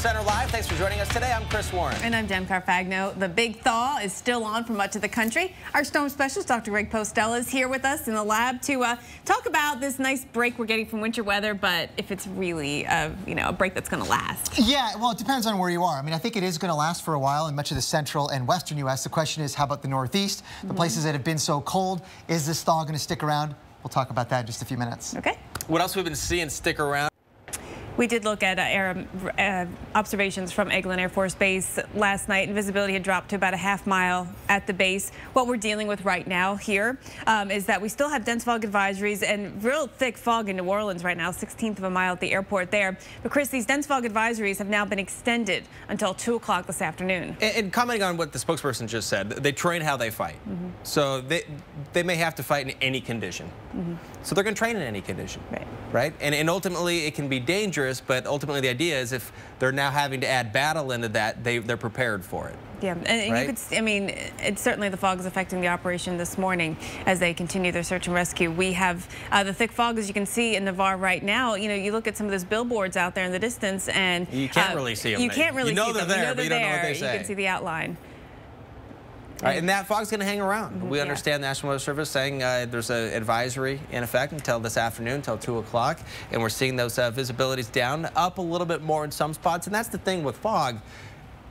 Center Live. Thanks for joining us today. I'm Chris Warren. And I'm Jen Carfagno. The big thaw is still on for much of the country. Our storm specialist, Dr. Greg Postella, is here with us in the lab to talk about this nice break we're getting from winter weather, but if it's really, a break that's going to last. Yeah, well, it depends on where you are. I mean, I think it is going to last for a while in much of the central and western U.S. The question is, how about the Northeast? The places that have been so cold, is this thaw going to stick around? We'll talk about that in just a few minutes. Okay. What else we've been seeing stick around? We did look at air observations from Eglin Air Force Base last night, and visibility had dropped to about a half-mile at the base. What we're dealing with right now here is that we still have dense fog advisories and real thick fog in New Orleans right now, 1/16 of a mile at the airport there. But Chris, these dense fog advisories have now been extended until 2 o'clock this afternoon. And commenting on what the spokesperson just said, they train how they fight. So they may have to fight in any condition. So they're going to train in any condition. Right? And ultimately it can be dangerous, but ultimately the idea is if they're now having to add battle into that, they're prepared for it. Yeah, and right? you could, I mean, it's certainly the fog is affecting the operation this morning as they continue their search and rescue. We have the thick fog, as you can see in Navarre right now. You know, you look at some of those billboards out there in the distance, and you can't really see them. You can't really see them. They're there, but you don't know what they say. You can see the outline. All right, and that fog's going to hang around. We understand the National Weather Service saying there's an advisory in effect until this afternoon, until 2 o'clock, and we're seeing those visibilities down, up a little bit more in some spots. And that's the thing with fog.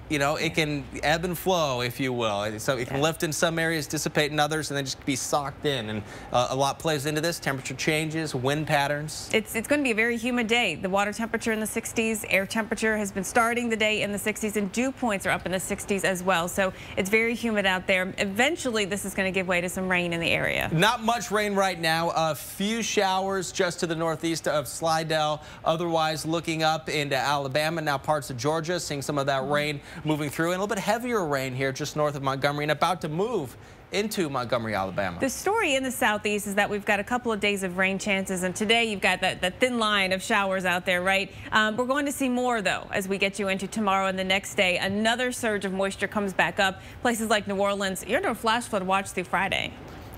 You know, it can ebb and flow, if you will. So it can lift in some areas, dissipate in others, and then just be socked in. And a lot plays into this. Temperature changes, wind patterns. It's going to be a very humid day. The water temperature in the 60s, air temperature has been starting the day in the 60s, and dew points are up in the 60s as well. So it's very humid out there. Eventually, this is going to give way to some rain in the area. Not much rain right now. A few showers just to the northeast of Slidell. Otherwise, looking up into Alabama, now parts of Georgia, seeing some of that rain moving through, and a little bit heavier rain here just north of Montgomery and about to move into Montgomery, Alabama. The story in the southeast is that we've got a couple of days of rain chances, and today you've got that thin line of showers out there, right? We're going to see more, though, as we get you into tomorrow and the next day. Another surge of moisture comes back up. Places like New Orleans, you're under a flash flood watch through Friday.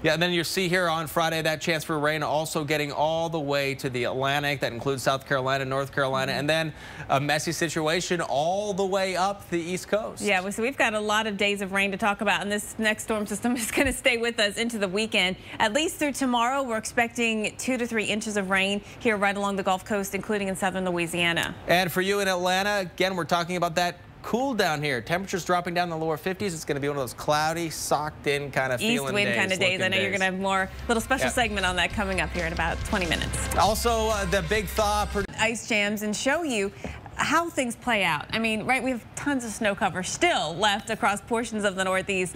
Yeah, and then you see here on Friday that chance for rain also getting all the way to the Atlantic. That includes South Carolina, North Carolina, and then a messy situation all the way up the East Coast. Yeah, so we've got a lot of days of rain to talk about, and this next storm system is going to stay with us into the weekend. At least through tomorrow, we're expecting 2 to 3 inches of rain here right along the Gulf Coast, including in southern Louisiana. And for you in Atlanta, again, we're talking about that cool down here. Temperatures dropping down in the lower 50s. It's going to be one of those cloudy, socked in kind of feeling days. East wind kind of days. I know you're going to have more little special segment on that coming up here in about 20 minutes. Also, the big thaw. Ice jams and show you how things play out. I mean, right, we have tons of snow cover still left across portions of the Northeast,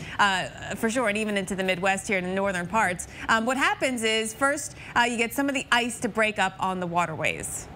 for sure, and even into the Midwest here in the northern parts. What happens is, first, you get some of the ice to break up on the waterways.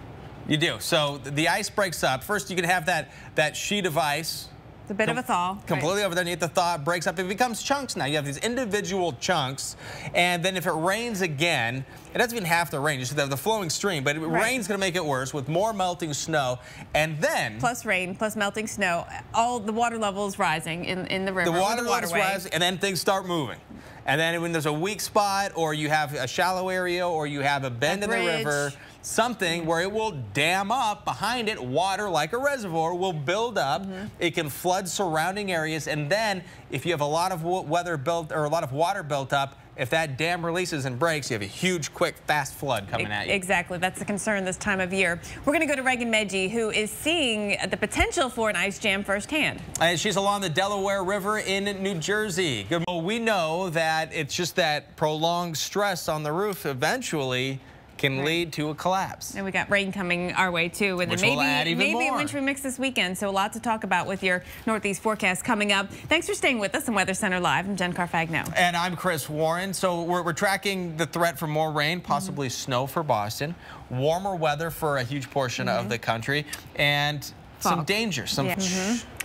You do. So the ice breaks up. First, you can have that sheet of ice. It's a bit of a thaw. Completely over there underneath the thaw. It breaks up. It becomes chunks now. You have these individual chunks. And then if it rains again, it doesn't even have to rain. You just have the flowing stream. But rain's going to make it worse with more melting snow. And then... plus rain, plus melting snow. All the water levels rising in the river. The water levels rise, and then things start moving. And then when there's a weak spot, or you have a shallow area, or you have a bend in the river, something where it will dam up behind it, water like a reservoir will build up. It can flood surrounding areas, and then if you have a lot of water built up, if that dam releases and breaks, you have a huge, quick, fast flood coming at you. Exactly. That's the concern this time of year. We're going to go to Reagan Medji, who is seeing the potential for an ice jam firsthand. And she's along the Delaware River in New Jersey. Well, we know that it's just that prolonged stress on the roof eventually can lead to a collapse. And we got rain coming our way too, and which maybe will add even maybe more. a wintry mix this weekend. So a lot to talk about with your Northeast forecast coming up. Thanks for staying with us on Weather Center Live. I'm Jen Carfagno. And I'm Chris Warren. So we're tracking the threat for more rain, possibly snow for Boston, warmer weather for a huge portion of the country, and some danger.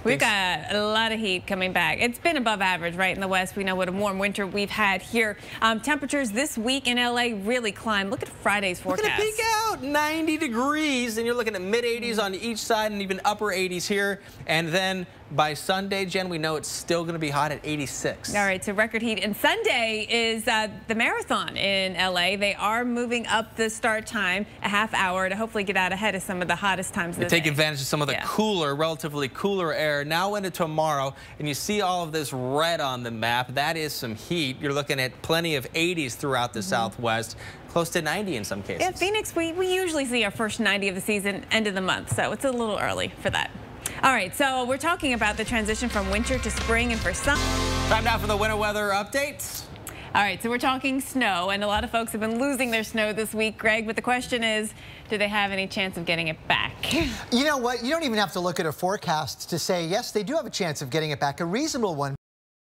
We've got a lot of heat coming back. It's been above average right in the west. We know what a warm winter we've had here. Temperatures this week in LA really climb. Look at Friday's forecast. Look at it peak out 90 degrees, and you're looking at mid 80s on each side and even upper 80s here. And then By Sunday, Jen, we know it's still going to be hot at 86. All right, so record heat. And Sunday is the marathon in LA. They are moving up the start time a half hour to hopefully get out ahead of some of the hottest times of the day. Take advantage of some of the cooler, relatively cooler air. Now into tomorrow, and you see all of this red on the map. That is some heat. You're looking at plenty of 80s throughout the Southwest. Close to 90 in some cases. Yeah, Phoenix, we usually see our first 90 of the season end of the month, so it's a little early for that. All right, so we're talking about the transition from winter to spring and for some. Time now for the winter weather update. All right, so we're talking snow, and a lot of folks have been losing their snow this week, Greg, but the question is, do they have any chance of getting it back? You know what? You don't even have to look at a forecast to say, yes, they do have a chance of getting it back, a reasonable one.